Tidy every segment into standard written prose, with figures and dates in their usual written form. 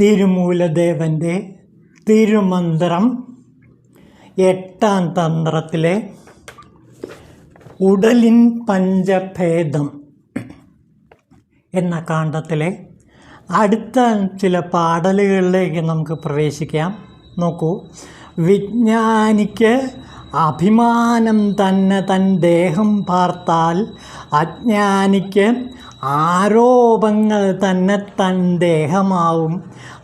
തിരുമൂലദേവൻ്റെ തിരുമന്ത്രം 8ാം തന്ത്രത്തിലെ ഉടലിൻ പഞ്ചഭേദം എന്ന കാണ്ഡത്തിലെ അടുത്ത ചില പാടലുകളിലേക്ക് നമുക്ക് പ്രവേശിക്കാം. നോക്കൂ, വിജ്ഞാനിക്ക് അഭിമാനം തന്നെ തൻ ദേഹം പാർത്താൽ അജ്ഞാനിക്ക് ആരോപങ്ങൾ തന്നെ തൻ ദേഹമാവും.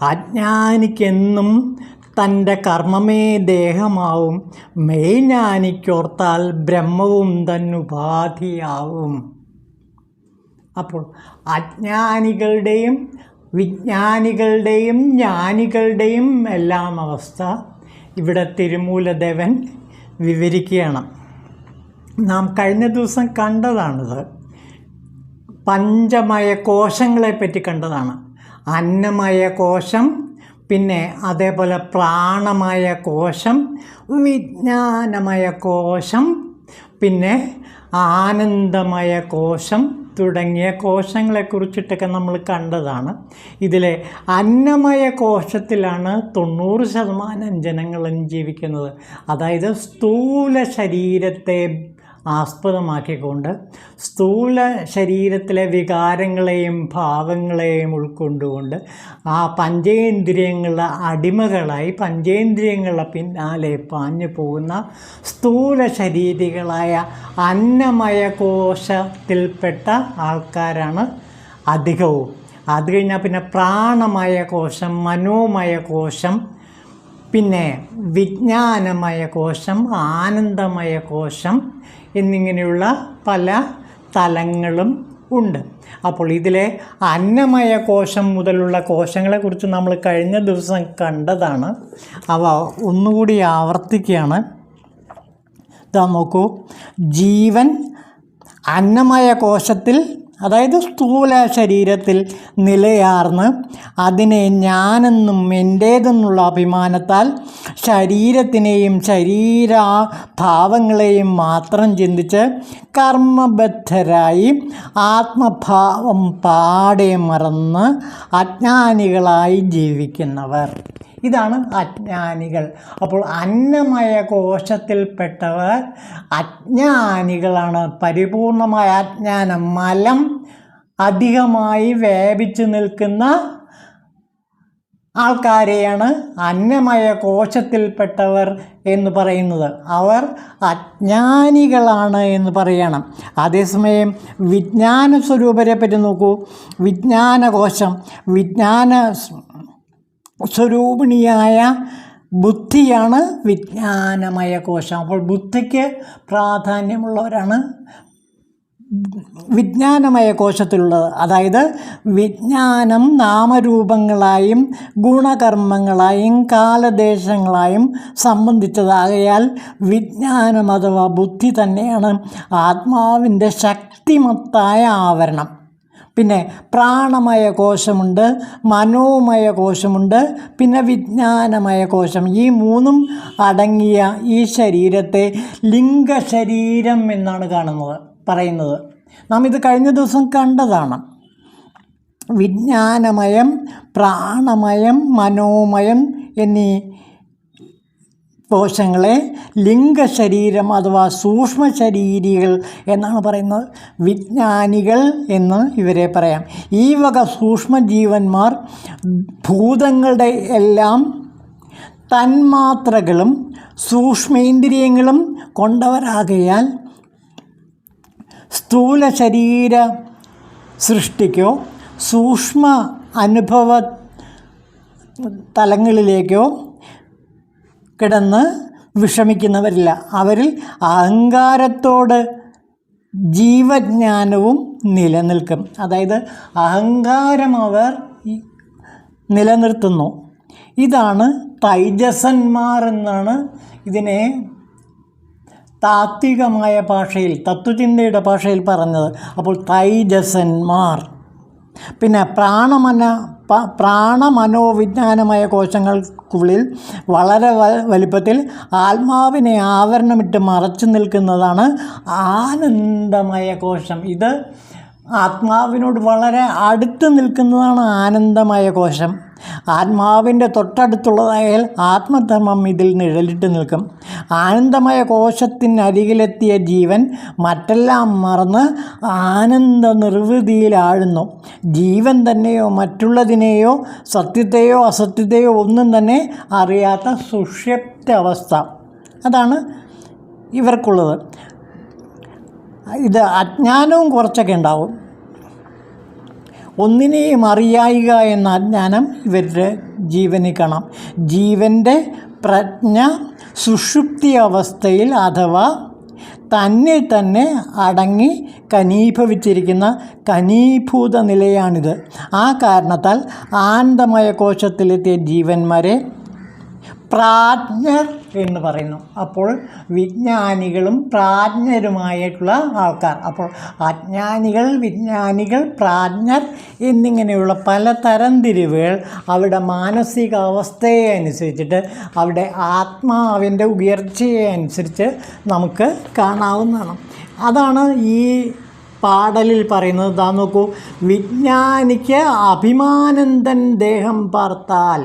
അജ്ഞാനിക്കെന്നും തൻ്റെ കർമ്മമേ ദേഹമാവും. മെയ്ജ്ഞാനിക്കോർത്താൽ ബ്രഹ്മവും തന്നുപാധിയാവും. അപ്പോൾ അജ്ഞാനികളുടെയും വിജ്ഞാനികളുടെയും ജ്ഞാനികളുടെയും എല്ലാം അവസ്ഥ ഇവിടെ തിരുമൂലദേവൻ വിവരിക്കുകയാണ്. നാം കഴിഞ്ഞ ദിവസം കണ്ടതാണിത്. പഞ്ചമയ കോശങ്ങളെപ്പറ്റി കണ്ടതാണ്. അന്നമയ കോശം, പിന്നെ അതേപോലെ പ്രാണമയ കോശം, വിജ്ഞാനമയ കോശം, പിന്നെ ആനന്ദമയ കോശം തുടങ്ങിയ കോശങ്ങളെക്കുറിച്ചിട്ടൊക്കെ നമ്മൾ കണ്ടതാണ്. ഇതിലെ അന്നമയ കോശത്തിലാണ് 90% ജനങ്ങളും ജീവിക്കുന്നത്. അതായത് സ്ഥൂല ശരീരത്തെ ആസ്പദമാക്കിക്കൊണ്ട് സ്ഥൂല ശരീരത്തിലെ വികാരങ്ങളെയും ഭാവങ്ങളെയും ഉൾക്കൊണ്ടുകൊണ്ട് ആ പഞ്ചേന്ദ്രിയങ്ങളുടെ അടിമകളായി പഞ്ചേന്ദ്രിയങ്ങളുടെ പിന്നാലെ പാഞ്ഞു പോകുന്ന സ്ഥൂല ശരീരികളായ അന്നമയ കോശത്തിൽപ്പെട്ട ആൾക്കാരാണ് അധികവും. അത് കഴിഞ്ഞാൽ പിന്നെ പ്രാണമയ കോശം, മനോമയ കോശം, പിന്നെ വിജ്ഞാനമയ കോശം, ആനന്ദമയ കോശം എന്നിങ്ങനെയുള്ള പല തലങ്ങളും ഉണ്ട്. അപ്പോൾ ഇതിലെ അന്നമയ കോശം മുതലുള്ള കോശങ്ങളെക്കുറിച്ച് നമ്മൾ കഴിഞ്ഞ ദിവസം കണ്ടതാണ്. അവ ഒന്നുകൂടി ആവർത്തിക്കുകയാണ്. ഇതാ നോക്കൂ, ജീവൻ അന്നമയ കോശത്തിൽ, അതായത് സ്ഥൂല ശരീരത്തിൽ നിലയാർന്ന് അതിനെ ഞാനെന്നും എൻ്റേതെന്നുള്ള അഭിമാനത്താൽ ശരീരത്തിനെയും ശരീരഭാവങ്ങളെയും മാത്രം ചിന്തിച്ച് കർമ്മബദ്ധരായി ആത്മഭാവം പാടെ മറന്ന് അജ്ഞാനികളായി ജീവിക്കുന്നവർ, ഇതാണ് അജ്ഞാനികൾ. അപ്പോൾ അന്നമയ കോശത്തിൽപ്പെട്ടവർ അജ്ഞാനികളാണ്. പരിപൂർണമായ അജ്ഞാനം, മലം അധികമായി വ്യാപിച്ചു നിൽക്കുന്ന ആൾക്കാരെയാണ് അന്നമയ കോശത്തിൽപ്പെട്ടവർ എന്ന് പറയുന്നത്. അവർ അജ്ഞാനികളാണ് എന്ന് പറയണം. അതേസമയം വിജ്ഞാന സ്വരൂപരെ പറ്റി നോക്കൂ. വിജ്ഞാനകോശം, വിജ്ഞാന സ്വരൂപിണിയായ ബുദ്ധിയാണ് വിജ്ഞാനമയ കോശം. അപ്പോൾ ബുദ്ധിക്ക് പ്രാധാന്യമുള്ളവരാണ് വിജ്ഞാനമയ കോശത്തിലുള്ളത്. അതായത് വിജ്ഞാനം നാമരൂപങ്ങളായും ഗുണകർമ്മങ്ങളായും കാലദേശങ്ങളായും സംബന്ധിച്ചതാകയാൽ വിജ്ഞാനം അഥവാ ബുദ്ധി തന്നെയാണ് ആത്മാവിൻ്റെ ശക്തിമത്തായ ആവരണം. പിന്നെ പ്രാണമയ കോശമുണ്ട്, മനോമയ കോശമുണ്ട്, പിന്നെ വിജ്ഞാനമയ കോശം. ഈ മൂന്നും അടങ്ങിയ ഈ ശരീരത്തെ ലിംഗശരീരം എന്നാണ് പറയുന്നത്. നാം ഇത് കഴിഞ്ഞ ദിവസം കണ്ടതാണ്. വിജ്ഞാനമയം, പ്രാണമയം, മനോമയം എന്നീ കോശങ്ങളെ ലിംഗശരീരം അഥവാ സൂക്ഷ്മ ശരീരികൾ എന്നാണ് പറയുന്നത്. വിജ്ഞാനികൾ എന്ന് ഇവരെ പറയാം. ഈ വക സൂക്ഷ്മജീവന്മാർ ഭൂതങ്ങളുടെ എല്ലാം തന്മാത്രകളും സൂക്ഷ്മേന്ദ്രിയങ്ങളും കൊണ്ടവരാകയാൽ സ്ഥൂല ശരീര സൃഷ്ടിക്കോ സൂക്ഷ്മ അനുഭവ തലങ്ങളിലേക്കോ കിടന്ന് വിഷമിക്കുന്നവരില്ല. അവരിൽ അഹങ്കാരത്തോട് ജീവജ്ഞാനവും നിലനിൽക്കും. അതായത് അഹങ്കാരം അവർ നിലനിർത്തുന്നു. ഇതാണ് തൈജസന്മാർ എന്നാണ് ഇതിനെ താത്വികമായ ഭാഷയിൽ, തത്വചിന്തയുടെ ഭാഷയിൽ പറഞ്ഞത്. അപ്പോൾ തൈജസന്മാർ. പിന്നെ പ്രാണമനോവിജ്ഞാനമയ കോശങ്ങൾക്കുള്ളിൽ വളരെ വലിപ്പത്തിൽ ആത്മാവിനെ ആവരണമിട്ട് മറച്ചു നിൽക്കുന്നതാണ് ആനന്ദമയ കോശം. ഇത് ആത്മാവിനോട് വളരെ അടുത്ത് നിൽക്കുന്നതാണ് ആനന്ദമയ കോശം. ആത്മാവിൻ്റെ തൊട്ടടുത്തുള്ളതായാൽ ആത്മധർമ്മം ഇതിൽ നിഴലിട്ട് നിൽക്കും. ആനന്ദമയ കോശത്തിനരികിലെത്തിയ ജീവൻ മറ്റെല്ലാം മറന്ന് ആനന്ദ നിർവൃതിയിലാഴുന്നു. ജീവൻ തന്നെയോ മറ്റുള്ളതിനെയോ സത്യത്തെയോ അസത്യത്തെയോ ഒന്നും തന്നെ അറിയാത്ത സുഷുപ്ത അവസ്ഥ, അതാണ് ഇവർക്കുള്ളത്. ഇത് അജ്ഞാനവും കുറച്ചൊക്കെ ഉണ്ടാവും. ഒന്നിനെയും അറിയായിക എന്ന അജ്ഞാനം ഇവരുടെ ജീവനിൽ കാണാം. ജീവൻ്റെ പ്രജ്ഞ സുഷുപ്തി അവസ്ഥയിൽ അഥവാ തന്നെ തന്നെ അടങ്ങി ഘനീഭവിച്ചിരിക്കുന്ന ഘനീഭൂത നിലയാണിത്. ആ കാരണത്താൽ ആനന്ദമയ കോശത്തിലെത്തിയ ജീവന്മാരെ പ്രാജ്ഞർ എന്ന് പറയുന്നു. അപ്പോൾ വിജ്ഞാനികളും പ്രാജ്ഞരുമായിട്ടുള്ള ആൾക്കാർ. അപ്പോൾ അജ്ഞാനികൾ, വിജ്ഞാനികൾ, പ്രാജ്ഞർ എന്നിങ്ങനെയുള്ള പല തരംതിരിവുകൾ അവരുടെ മാനസിക അവസ്ഥയെ അനുസരിച്ചിട്ട് അവരുടെ ആത്മാവിൻ്റെ ഉയർച്ചയെ അനുസരിച്ച് നമുക്ക് കാണാവുന്നതാണ്. അതാണ് ഈ പാടലിൽ പറയുന്നത്. ഇതാ നോക്കൂ, വിജ്ഞാനിക്ക് അഭിമാനന്ദൻ ദേഹം പാർത്താൽ.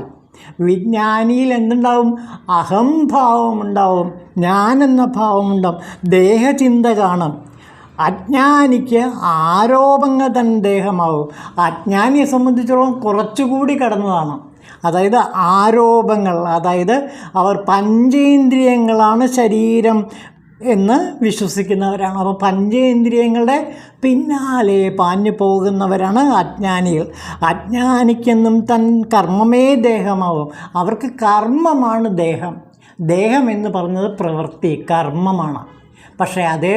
വിജ്ഞാനിയിൽ എന്തുണ്ടാവും? അഹംഭാവമുണ്ടാവും, ഞാനെന്ന ഭാവമുണ്ടാവും, ദേഹചിന്ത കാണും. അജ്ഞാനിക്ക് ആരോപങ്ങൾ തൻ ദേഹമാവും. അജ്ഞാനിയെ സംബന്ധിച്ചിടത്തോളം കുറച്ചുകൂടി കടന്നതാണ്. അതായത് ആരോപങ്ങൾ, അതായത് അവർ പഞ്ചേന്ദ്രിയങ്ങളാണ് ശരീരം എന്ന് വിശ്വസിക്കുന്നവരാണ്. അപ്പോൾ പഞ്ചേന്ദ്രിയങ്ങളുടെ പിന്നാലെ പാഞ്ഞു പോകുന്നവരാണ് അജ്ഞാനികൾ. അജ്ഞാനിക്കെന്നും തൻ കർമ്മമേ ദേഹമാവും. അവർക്ക് കർമ്മമാണ് ദേഹം. ദേഹം എന്ന് പറയുന്നത് പ്രവൃത്തി, കർമ്മമാണ്. പക്ഷേ അതേ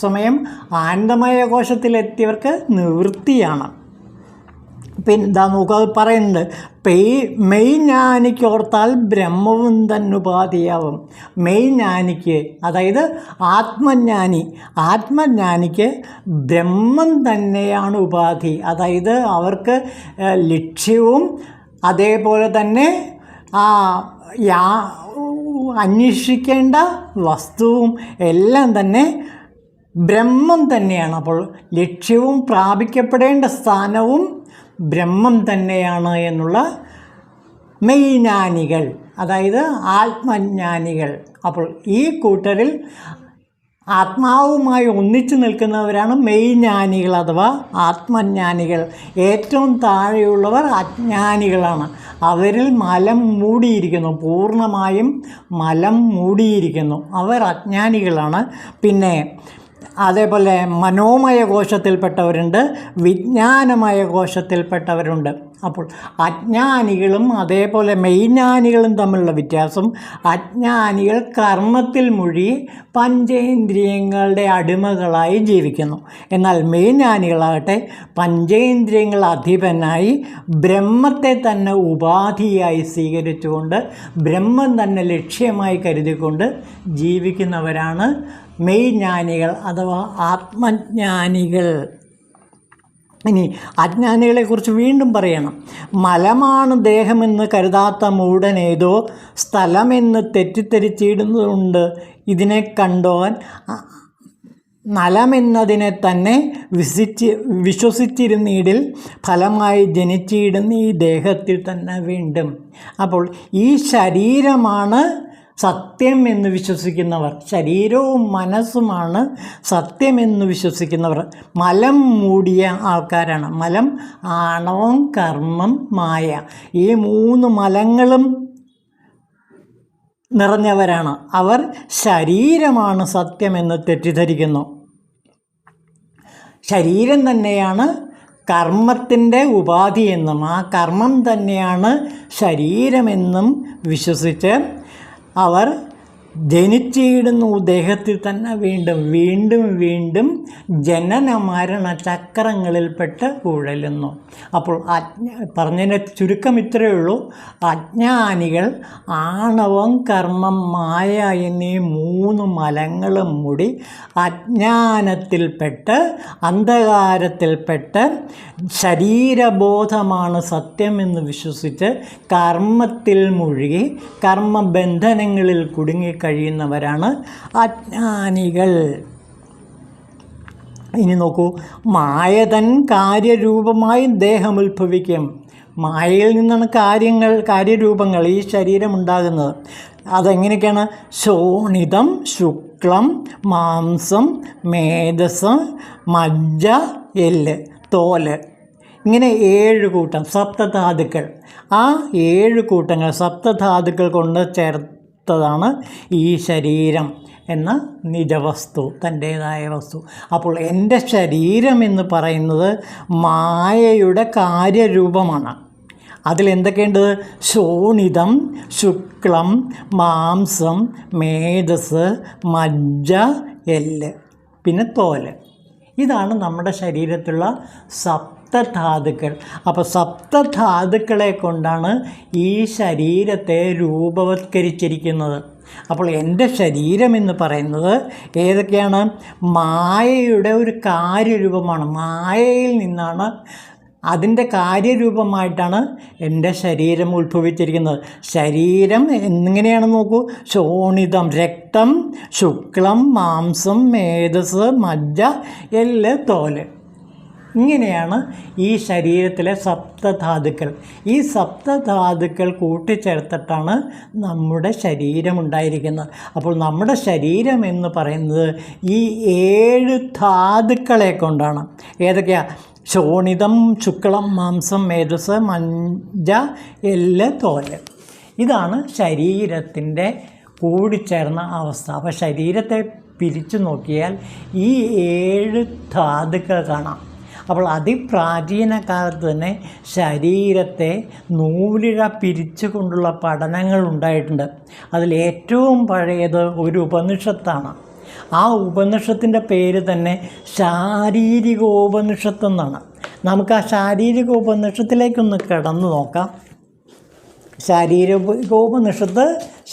സമയം ആനന്ദമയ കോശത്തിലെത്തിയവർക്ക് നിവൃത്തിയാണ്. പിന്നെ ഇതാ നോക്കുക, അത് പറയുന്നുണ്ട്, മെയ് ജ്ഞാനിക്ക് ഓർത്താൽ ബ്രഹ്മവും തന്നുപാധിയാവും. മെയ് ജ്ഞാനിക്ക്, അതായത് ആത്മജ്ഞാനിക്ക് ബ്രഹ്മം തന്നെയാണ് ഉപാധി. അതായത് അവർക്ക് ലക്ഷ്യവും അതേപോലെ തന്നെ അന്വേഷിക്കേണ്ട വസ്തുവും എല്ലാം തന്നെ ബ്രഹ്മം തന്നെയാണ്. അപ്പോൾ ലക്ഷ്യവും പ്രാപിക്കപ്പെടേണ്ട സ്ഥാനവും ബ്രഹ്മം തന്നെയാണ് എന്നുള്ള മെയ്ജ്ഞാനികൾ, അതായത് ആത്മജ്ഞാനികൾ. അപ്പോൾ ഈ കൂട്ടരിൽ ആത്മാവുമായി ഒന്നിച്ചു നിൽക്കുന്നവരാണ് മെയ്ജ്ഞാനികൾ അഥവാ ആത്മജ്ഞാനികൾ. ഏറ്റവും താഴെയുള്ളവർ അജ്ഞാനികളാണ്. അവരിൽ മലം മൂടിയിരിക്കുന്നു, പൂർണ്ണമായും മലം മൂടിയിരിക്കുന്നു. അവർ അജ്ഞാനികളാണ്. പിന്നെ അതേപോലെ മനോമയ കോശത്തിൽപ്പെട്ടവരുണ്ട്, വിജ്ഞാനമയ കോശത്തിൽപ്പെട്ടവരുണ്ട്. അപ്പോൾ അജ്ഞാനികളും അതേപോലെ മെയ്ജ്ഞാനികളും തമ്മിലുള്ള വ്യത്യാസം, അജ്ഞാനികൾ കർമ്മത്തിൽ മുഴുകി പഞ്ചേന്ദ്രിയങ്ങളുടെ അടിമകളായി ജീവിക്കുന്നു. എന്നാൽ മെയ്ജ്ഞാനികളാകട്ടെ പഞ്ചേന്ദ്രിയങ്ങൾ അധിപനായി ബ്രഹ്മത്തെ തന്നെ ഉപാധിയായി സ്വീകരിച്ചുകൊണ്ട് ബ്രഹ്മം തന്നെ ലക്ഷ്യമായി കരുതിക്കൊണ്ട് ജീവിക്കുന്നവരാണ് മെയ്ജ്ഞാനികൾ അഥവാ ആത്മജ്ഞാനികൾ. ഇനി അജ്ഞാനികളെക്കുറിച്ച് വീണ്ടും പറയണം. മലമാണ് ദേഹമെന്ന് കരുതാത്ത മൂഢനേതോ സ്ഥലമെന്ന് തെറ്റിദ്ധരിച്ചിടുന്നുണ്ട്. ഇതിനെ കണ്ടോൻ നലമെന്നതിനെ തന്നെ വിശ്വസിച്ചിരുന്നീടിൽ ഫലമായി ജനിച്ചിടുന്ന ഈ ദേഹത്തിൽ തന്നെ വീണ്ടും. അപ്പോൾ ഈ ശരീരമാണ് സത്യം എന്ന് വിശ്വസിക്കുന്നവർ, ശരീരവും മനസ്സുമാണ് സത്യമെന്ന് വിശ്വസിക്കുന്നവർ മലം മൂടിയ ആൾക്കാരാണ്. മലം, ആണവം, കർമ്മം, മായ, ഈ 3 മലങ്ങളും നിറഞ്ഞവരാണ്. അവർ ശരീരമാണ് സത്യമെന്ന് തെറ്റിദ്ധരിക്കുന്നു. ശരീരം തന്നെയാണ് കർമ്മത്തിൻ്റെ ഉപാധിയെന്നും ആ കർമ്മം തന്നെയാണ് ശരീരമെന്നും വിശ്വസിച്ച് അവർ ജനിച്ചിടുന്നു ദേഹത്തിൽ തന്നെ വീണ്ടും വീണ്ടും വീണ്ടും ജനന മരണ ചക്രങ്ങളിൽപ്പെട്ട് ഉഴലുന്നു. അപ്പോൾ പറഞ്ഞതിൻ്റെ ചുരുക്കം ഇത്രയേ ഉള്ളൂ. അജ്ഞാനികൾ ആണവം, കർമ്മം, മായ എന്നീ 3 മലങ്ങളും മൂടി അജ്ഞാനത്തിൽപ്പെട്ട് അന്ധകാരത്തിൽപ്പെട്ട് ശരീരബോധമാണ് സത്യമെന്ന് വിശ്വസിച്ച് കർമ്മത്തിൽ മുഴുകി കർമ്മബന്ധനങ്ങളിൽ കുടുങ്ങി കഴിയുന്നവരാണ് അജ്ഞാനികൾ. ഇനി നോക്കൂ, മായതൻ കാര്യരൂപമായി ദേഹം ഉത്ഭവിക്കും. മായയിൽ നിന്നാണ് കാര്യരൂപങ്ങൾ ഈ ശരീരം ഉണ്ടാകുന്നത്. അതെങ്ങനെയൊക്കെയാണ്? ശോണിതം, ശുക്ലം, മാംസം, മേധസ്, മജ്ജ, എല്ല്, തോല്, ഇങ്ങനെ 7 കൂട്ടം സപ്തധാതുക്കൾ. ആ 7 കൂട്ടങ്ങൾ സപ്തധാതുക്കൾ കൊണ്ട് ചേർത്തതാണ് ഈ ശരീരം എന്ന നിജവസ്തു, തൻ്റേതായ വസ്തു. അപ്പോൾ എൻ്റെ ശരീരം എന്ന് പറയുന്നത് മായയുടെ കാര്യരൂപമാണ്. അതിലെന്തൊക്കെയുണ്ട്? ശോണിതം, ശുക്ലം, മാംസം, മേധസ്, മജ്ജ, എല്ല്, പിന്നെ തോല്. ഇതാണ് നമ്മുടെ ശരീരത്തിലുള്ള സപ്തധാതുക്കൾ. അപ്പോൾ സപ്തധാതുക്കളെ കൊണ്ടാണ് ഈ ശരീരത്തെ രൂപവത്കരിച്ചിരിക്കുന്നത്. അപ്പോൾ എൻ്റെ ശരീരം എന്ന് പറയുന്നത് ഏതൊക്കെയാണ്? മായയുടെ ഒരു കാര്യരൂപമാണ്. മായയിൽ നിന്നാണ്, അതിൻ്റെ കാര്യരൂപമായിട്ടാണ് എൻ്റെ ശരീരം ഉത്ഭവിച്ചിരിക്കുന്നത്. ശരീരം എങ്ങനെയാണെന്ന് നോക്കൂ. ശോണിതം, രക്തം, ശുക്ലം, മാംസം, മേധസ്, മജ്ജ, എല്ല്, തോല്, ഇങ്ങനെയാണ് ഈ ശരീരത്തിലെ സപ്തധാതുക്കൾ. ഈ സപ്തധാതുക്കൾ കൂട്ടിച്ചേർത്തിട്ടാണ് നമ്മുടെ ശരീരമുണ്ടായിരിക്കുന്നത്. അപ്പോൾ നമ്മുടെ ശരീരം എന്ന് പറയുന്നത് ഈ 7 ധാതുക്കളെ കൊണ്ടാണ്. ഏതൊക്കെയാണ്? ശോണിതം, ശുക്ലം, മാംസം, മേധസ്, മജ്ജ, എല്ല്, തോല്. ഇതാണ് ശരീരത്തിൻ്റെ കൂടിച്ചേർന്ന അവസ്ഥ. അപ്പോൾ ശരീരത്തെ പിരിച്ചു നോക്കിയാൽ ഈ 7 ധാതുക്കൾ കാണാം. അപ്പോൾ അതിപ്രാചീന കാലത്ത് തന്നെ ശരീരത്തെ നൂലിഴ പിരിച്ചു കൊണ്ടുള്ള പഠനങ്ങൾ ഉണ്ടായിട്ടുണ്ട്. അതിലേറ്റവും പഴയത് ഒരു ഉപനിഷത്താണ്. ആ ഉപനിഷത്തിൻ്റെ പേര് തന്നെ ശാരീരികോപനിഷത്തെന്നാണ്. നമുക്ക് ആ ശാരീരികോപനിഷത്തിലേക്കൊന്ന് കടന്നു നോക്കാം. ശാരീരികോപനിഷത്ത്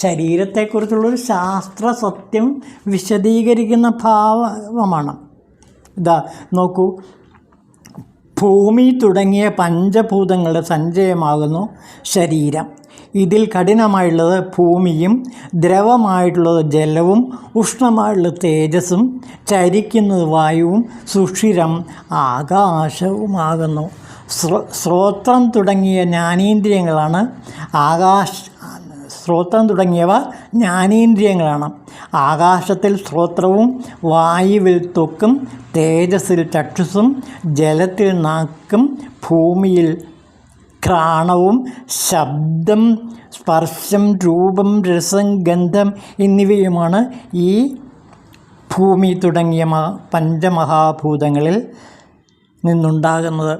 ശരീരത്തെക്കുറിച്ചുള്ളൊരു ശാസ്ത്ര സത്യം വിശദീകരിക്കുന്ന ഭാവമാണ്. ഇതാ നോക്കൂ, ഭൂമി തുടങ്ങിയ പഞ്ചഭൂതങ്ങളുടെ സഞ്ചയമാകുന്നു ശരീരം. ഇതിൽ കഠിനമായുള്ളത് ഭൂമിയും, ദ്രവമായിട്ടുള്ളത് ജലവും, ഉഷ്ണമായുള്ളത് തേജസ്സും, ചരിക്കുന്നത് വായുവും, സുഷിരം ആകാശവുമാകുന്നു. ശ്രോത്രം തുടങ്ങിയ ജ്ഞാനേന്ദ്രിയങ്ങളാണ് ശ്രോത്രം തുടങ്ങിയവ ജ്ഞാനേന്ദ്രിയങ്ങളാണ്. ആകാശത്തിൽ ശ്രോത്രവും, വായുവിൽ ത്വക്കും, തേജസ്സിൽ ചക്ഷുസും, ജലത്തിൽ നാക്കും, ഭൂമിയിൽ ഘ്രാണവും, ശബ്ദം, സ്പർശം, രൂപം, രസം, ഗന്ധം എന്നിവയുമാണ് ഈ ഭൂമി തുടങ്ങിയ പഞ്ചമഹാഭൂതങ്ങളിൽ നിന്നുണ്ടാകുന്നത്.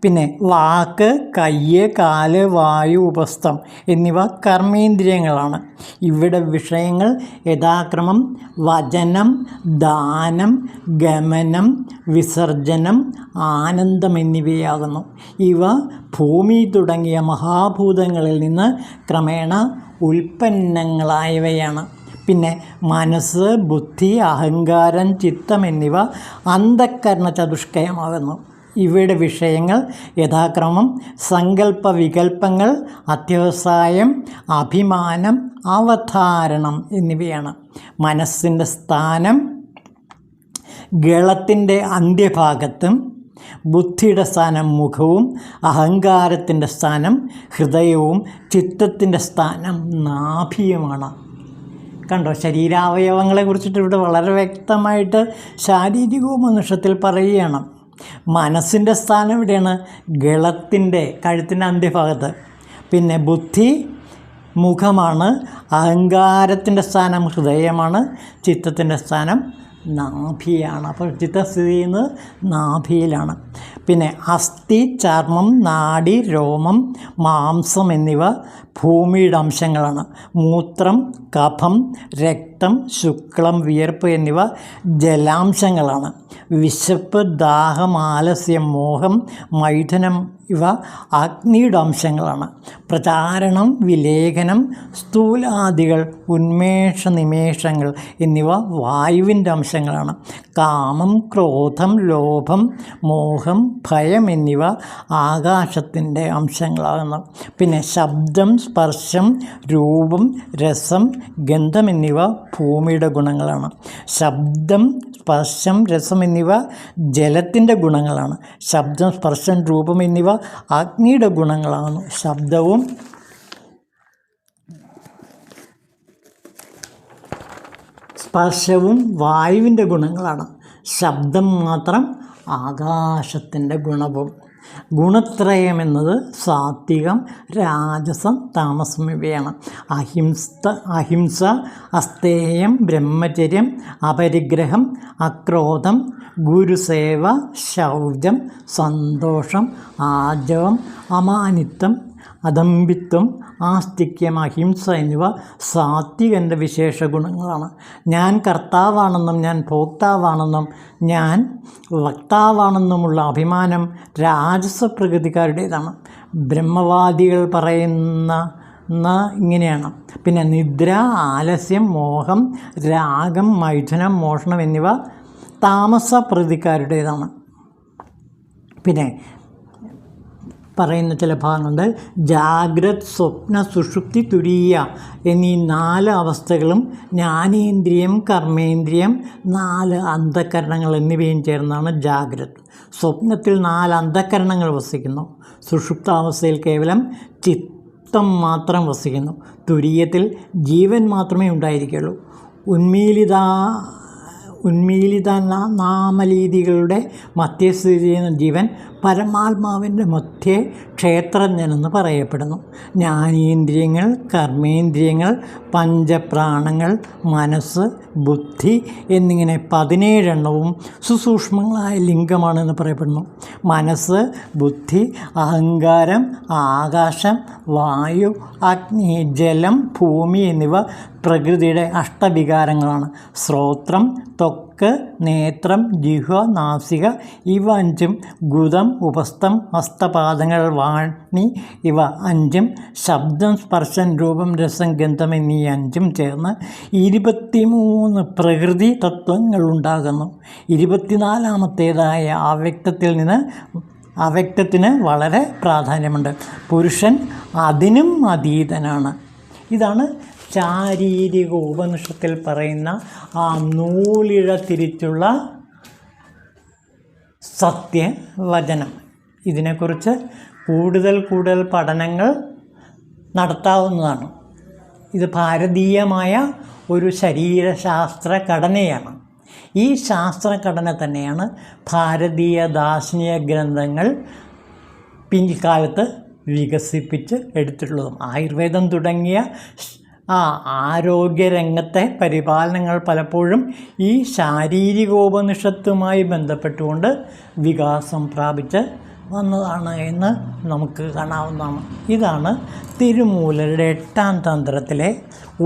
പിന്നെ വാക്ക്, കയ്യ്, കാല്, വായു, ഉപസ്ഥം എന്നിവ കർമ്മേന്ദ്രിയങ്ങളാണ്. ഇവിടെ വിഷയങ്ങൾ യഥാക്രമം വചനം, ദാനം, ഗമനം, വിസർജനം, ആനന്ദം എന്നിവയാകുന്നു. ഇവ ഭൂമി തുടങ്ങിയ മഹാഭൂതങ്ങളിൽ നിന്ന് ക്രമേണ ഉൽപ്പന്നങ്ങളായവയാണ്. പിന്നെ മനസ്സ്, ബുദ്ധി, അഹങ്കാരം, ചിത്തം എന്നിവ അന്ധഃകരണ ചതുഷ്കയമാകുന്നു. ഇവയുടെ വിഷയങ്ങൾ യഥാക്രമം സങ്കല്പ വികല്പങ്ങൾ, അധ്യവസായം, അഭിമാനം, അവധാരണം എന്നിവയാണ്. മനസ്സിൻ്റെ സ്ഥാനം ഗളത്തിൻ്റെ അന്ത്യഭാഗത്തും, ബുദ്ധിയുടെ സ്ഥാനം മുഖവും, അഹങ്കാരത്തിൻ്റെ സ്ഥാനം ഹൃദയവും, ചിത്തത്തിൻ്റെ സ്ഥാനം നാഭിയുമാണ്. കണ്ടോ, ശരീരാവയവങ്ങളെ കുറിച്ചിട്ട് ഇവിടെ വളരെ വ്യക്തമായിട്ട് ശാരീരികോപനിഷത്തിൽ പറയുകയാണ്. മനസ്സിൻ്റെ സ്ഥാനം എവിടെയാണ്? ഗളത്തിൻ്റെ കഴുത്തിൻ്റെ അന്ത്യഭാഗത്ത്. പിന്നെ ബുദ്ധി മുഖമാണ്, അഹങ്കാരത്തിൻ്റെ സ്ഥാനം ഹൃദയമാണ്, ചിത്തത്തിൻ്റെ സ്ഥാനം നാഭിയാണ്. അപ്പോൾ ചിത്തം സ്ഥിതി ചെയ്യുന്നത് നാഭിയിലാണ്. പിന്നെ അസ്ഥി, ചർമ്മം, നാഡി, രോമം, മാംസം എന്നിവ ഭൂമിയുടെ അംശങ്ങളാണ്. മൂത്രം, കഫം, രക്തം, ശുക്ലം, വിയർപ്പ് എന്നിവ ജലാംശങ്ങളാണ്. വിശപ്പ്, ദാഹം, ആലസ്യം, മോഹം, മൈഥുനം ഇവ അഗ്നിയുടെ അംശങ്ങളാണ്. പ്രചാരണം, വിലേഖനം, സ്ഥൂലാദികൾ, ഉന്മേഷ നിമേഷങ്ങൾ എന്നിവ വായുവിൻ്റെ അംശങ്ങളാണ്. കാമം, ക്രോധം, ലോഭം, മോഹം, ഭയം എന്നിവ ആകാശത്തിൻ്റെ അംശങ്ങളാകുന്നു. പിന്നെ ശബ്ദം, സ്പർശം, രൂപം, രസം, ഗന്ധം എന്നിവ ഭൂമിയുടെ ഗുണങ്ങളാണ്. ശബ്ദം, സ്പർശം, രസം എന്നിവ ജലത്തിൻ്റെ ഗുണങ്ങളാണ്. ശബ്ദം, സ്പർശം, രൂപം എന്നിവ അഗ്നിയുടെ ഗുണങ്ങളാണ്. ശബ്ദവും സ്പർശവും വായുവിൻ്റെ ഗുണങ്ങളാണ്. ശബ്ദം മാത്രം ആകാശത്തിൻ്റെ ഗുണവും. ഗുണത്രയം എന്നത് സാത്വികം, രാജസം, താമസം ഇവയാണ്. അഹിംസ, അസ്തേയം, ബ്രഹ്മചര്യം, അപരിഗ്രഹം, അക്രോധം, ഗുരുസേവ, ശൗചം, സന്തോഷം, ആർജവം, അമാനിത്വം, അദംഭിത്വം, ആസ്തിക്യം, അഹിംസ എന്നിവ സാത്വികൻ്റെ വിശേഷ ഗുണങ്ങളാണ്. ഞാൻ കർത്താവാണെന്നും ഞാൻ ഭോക്താവാണെന്നും ഞാൻ വക്താവാണെന്നുമുള്ള അഭിമാനം രാജസ പ്രകൃതിക്കാരുടേതാണ്. ബ്രഹ്മവാദികൾ പറയുന്ന ഇങ്ങനെയാണ്. പിന്നെ നിദ്ര, ആലസ്യം, മോഹം, രാഗം, മൈഥുനം, മോഷണം എന്നിവ താമസ പ്രകൃതിക്കാരുടേതാണ്. പിന്നെ പറയുന്ന ചില ഭാഗങ്ങളുണ്ട്. ജാഗ്രത്, സ്വപ്ന, സുഷുപ്തി, തുരീയ എന്നീ 4 അവസ്ഥകളും ജ്ഞാനേന്ദ്രിയം, കർമ്മേന്ദ്രിയം, 4 അന്ധകരണങ്ങൾ എന്നിവയും ചേർന്നാണ് ജാഗ്രത്. സ്വപ്നത്തിൽ 4 അന്ധകരണങ്ങൾ വസിക്കുന്നു. സുഷുപ്താവസ്ഥയിൽ കേവലം ചിത്തം മാത്രം വസിക്കുന്നു. തുരീയത്തിൽ ജീവൻ മാത്രമേ ഉണ്ടായിരിക്കുള്ളൂ. ഉന്മീലിത നാമലീതികളുടെ മധ്യേ സ്ഥിതി ചെയ്യുന്ന ജീവൻ പരമാത്മാവിൻ്റെ മധ്യേ ക്ഷേത്രജ്ഞനെന്ന് പറയപ്പെടുന്നു. ജ്ഞാനേന്ദ്രിയങ്ങൾ, കർമ്മേന്ദ്രിയങ്ങൾ, പഞ്ചപ്രാണങ്ങൾ, മനസ്സ്, ബുദ്ധി എന്നിങ്ങനെ 17 എണ്ണവും സുസൂക്ഷ്മങ്ങളായ ലിംഗമാണെന്ന് പറയപ്പെടുന്നു. മനസ്സ്, ബുദ്ധി, അഹങ്കാരം, ആകാശം, വായു, അഗ്നി, ജലം, ഭൂമി എന്നിവ പ്രകൃതിയുടെ അഷ്ടവികാരങ്ങളാണ്. ശ്രോത്രം, ത്വക്ക്, നേത്രം, ജിഹ്വ, നാസിക ഇവ 5ഉം ഗുദം, ഉപസ്ഥം, ഹസ്തപാദങ്ങൾ, വാണി ഇവ 5ഉം ശബ്ദം, സ്പർശം, രൂപം, രസം, ഗന്ധം എന്നീ 5ഉം ചേർന്ന് 23 പ്രകൃതി തത്വങ്ങൾ ഉണ്ടാകുന്നു. 24ാമത്തേതായ അവ്യക്തത്തിന് വളരെ പ്രാധാന്യമുണ്ട്. പുരുഷൻ അതിനും അതീതനാണ്. ഇതാണ് ശാരീരിക ഉപനിഷത്തിൽ പറയുന്ന ആ നൂലിഴ തിരിച്ചുള്ള സത്യവചനം. ഇതിനെക്കുറിച്ച് കൂടുതൽ പഠനങ്ങൾ നടത്താവുന്നതാണ്. ഇത് ഭാരതീയമായ ഒരു ശരീരശാസ്ത്ര ഘടനയാണ്. ഈ ശാസ്ത്രഘടന തന്നെയാണ് ഭാരതീയ ദാർശനിക ഗ്രന്ഥങ്ങൾ പിൽക്കാലത്ത് വികസിപ്പിച്ച് എടുത്തിട്ടുള്ളതും. ആയുർവേദം തുടങ്ങിയ ആരോഗ്യരംഗത്തെ പരിപാലനങ്ങൾ പലപ്പോഴും ഈ ശാരീരികോപനിഷത്തുമായി ബന്ധപ്പെട്ടുകൊണ്ട് വികാസം പ്രാപിച്ച് വന്നതാണ് എന്ന് നമുക്ക് കാണാവുന്നതാണ്. ഇതാണ് തിരുമൂലരുടെ 8ാം തന്ത്രത്തിലെ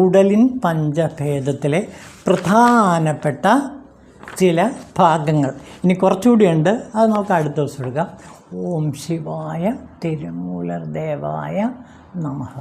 ഉടലിൻ പഞ്ചഭേദത്തിലെ പ്രധാനപ്പെട്ട ചില ഭാഗങ്ങൾ. ഇനി കുറച്ചുകൂടിയുണ്ട്, അത് നമുക്ക് അടുത്ത ദിവസം എടുക്കാം. ഓം ശിവായ തിരുമൂലർ ദേവായ നമഃ.